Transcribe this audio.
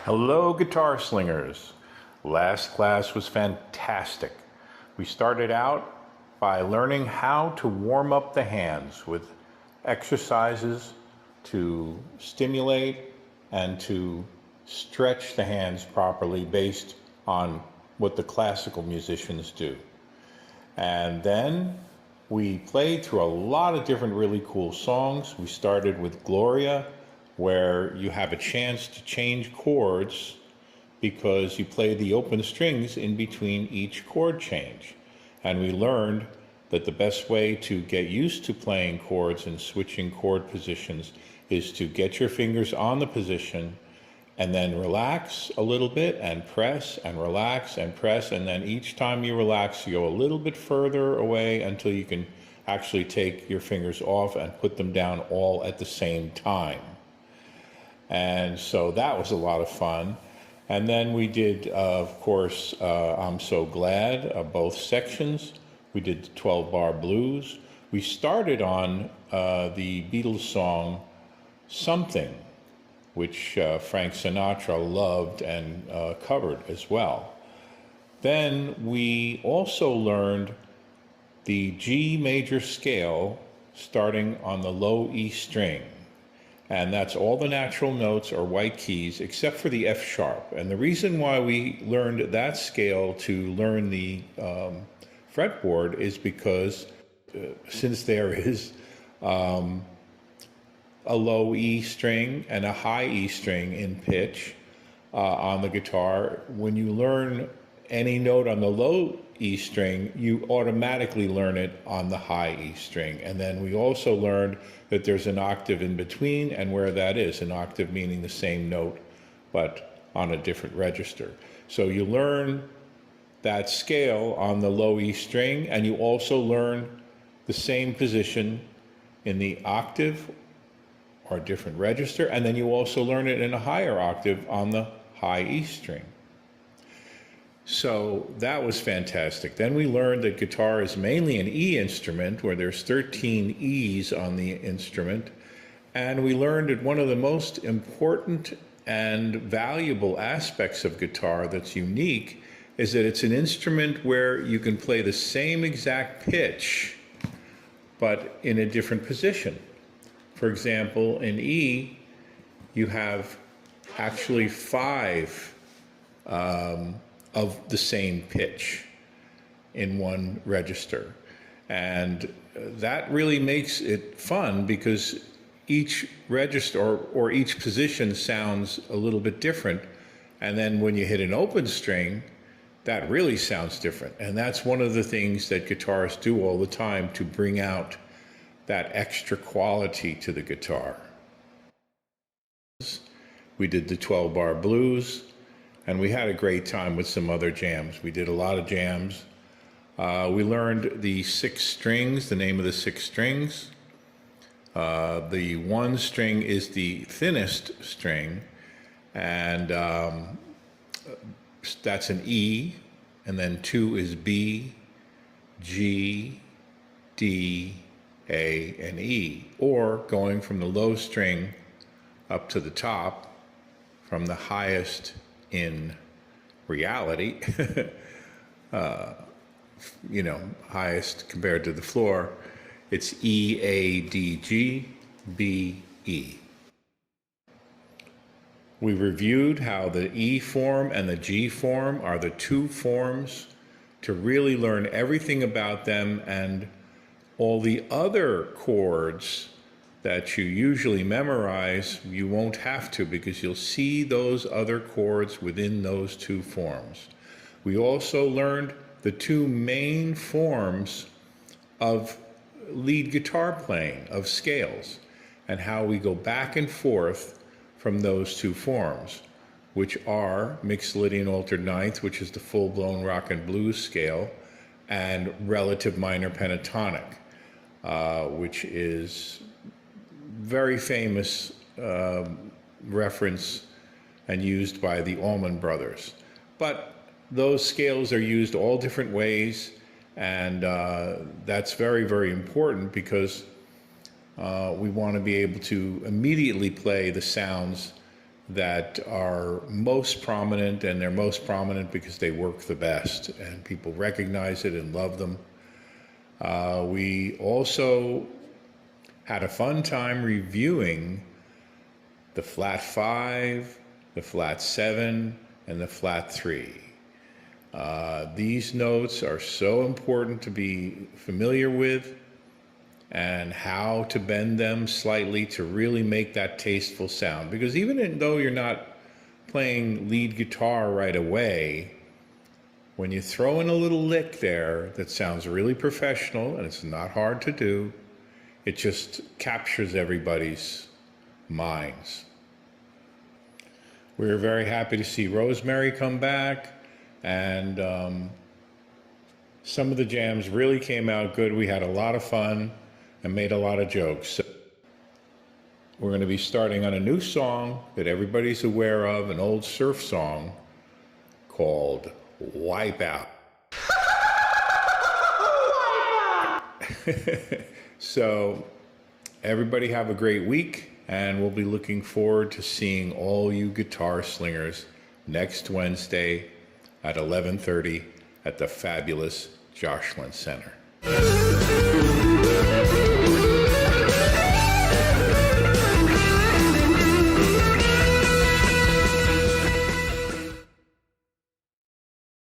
Hello, guitar slingers. Last class was fantastic. We started out by learning how to warm up the hands with exercises to stimulate and to stretch the hands properly based on what the classical musicians do. And then we played through a lot of different really cool songs. We started with Gloria, where you have a chance to change chords because you play the open strings in between each chord change. And we learned that the best way to get used to playing chords and switching chord positions is to get your fingers on the position and then relax a little bit and press and relax and press, and then each time you relax you go a little bit further away until you can actually take your fingers off and put them down all at the same time. And so that was a lot of fun. And then we did, of course, I'm So Glad, both sections. We did the 12-bar blues. We started on the Beatles song Something, which Frank Sinatra loved and covered as well. Then we also learned the G major scale starting on the low E string. And that's all the natural notes or white keys except for the F sharp. And the reason why we learned that scale to learn the fretboard is because since there is a low E string and a high E string in pitch on the guitar, when you learn any note on the low E string, you automatically learn it on the high E string. And then we also learned that there's an octave in between and where that is, an octave meaning the same note but on a different register. So you learn that scale on the low E string, and you also learn the same position in the octave or different register, and then you also learn it in a higher octave on the high E string. So that was fantastic. Then we learned that guitar is mainly an E instrument, where there's 13 E's on the instrument. And we learned that one of the most important and valuable aspects of guitar that's unique is that it's an instrument where you can play the same exact pitch, but in a different position. For example, in E, you have actually 5 of the same pitch in one register. And that really makes it fun because each register or each position sounds a little bit different. And then when you hit an open string, that really sounds different. And that's one of the things that guitarists do all the time to bring out that extra quality to the guitar. We did the 12-bar blues, and we had a great time with some other jams. We did a lot of jams. We learned the 6 strings, the name of the 6 strings. The 1 string is the thinnest string, and that's an E, and then 2 is B, G, D, A, and E, or going from the low string up to the top, from the highest in reality, highest compared to the floor, it's E, A, D, G, B, E. We reviewed how the E form and the G form are the 2 forms to really learn everything about them, and all the other chords that you usually memorize, you won't have to, because you'll see those other chords within those 2 forms. We also learned the 2 main forms of lead guitar playing, of scales, and how we go back and forth from those 2 forms, which are Mixolydian altered ninth, which is the full-blown rock and blues scale, and relative minor pentatonic, which is very famous reference and used by the Allman Brothers. But those scales are used all different ways, and that's very, very important because we want to be able to immediately play the sounds that are most prominent, and they're most prominent because they work the best and people recognize it and love them. We also had a fun time reviewing the flat 5, the flat 7, and the flat 3. These notes are so important to be familiar with, and how to bend them slightly to really make that tasteful sound. Because even though you're not playing lead guitar right away, when you throw in a little lick there that sounds really professional, and it's not hard to do, it just captures everybody's minds. We were very happy to see Rosemary come back, and some of the jams really came out good. We had a lot of fun and made a lot of jokes. So we're going to be starting on a new song that everybody's aware of, an old surf song called Wipeout. So everybody have a great week, and we'll be looking forward to seeing all you guitar slingers next Wednesday at 11:30 at the fabulous Joslyn Center.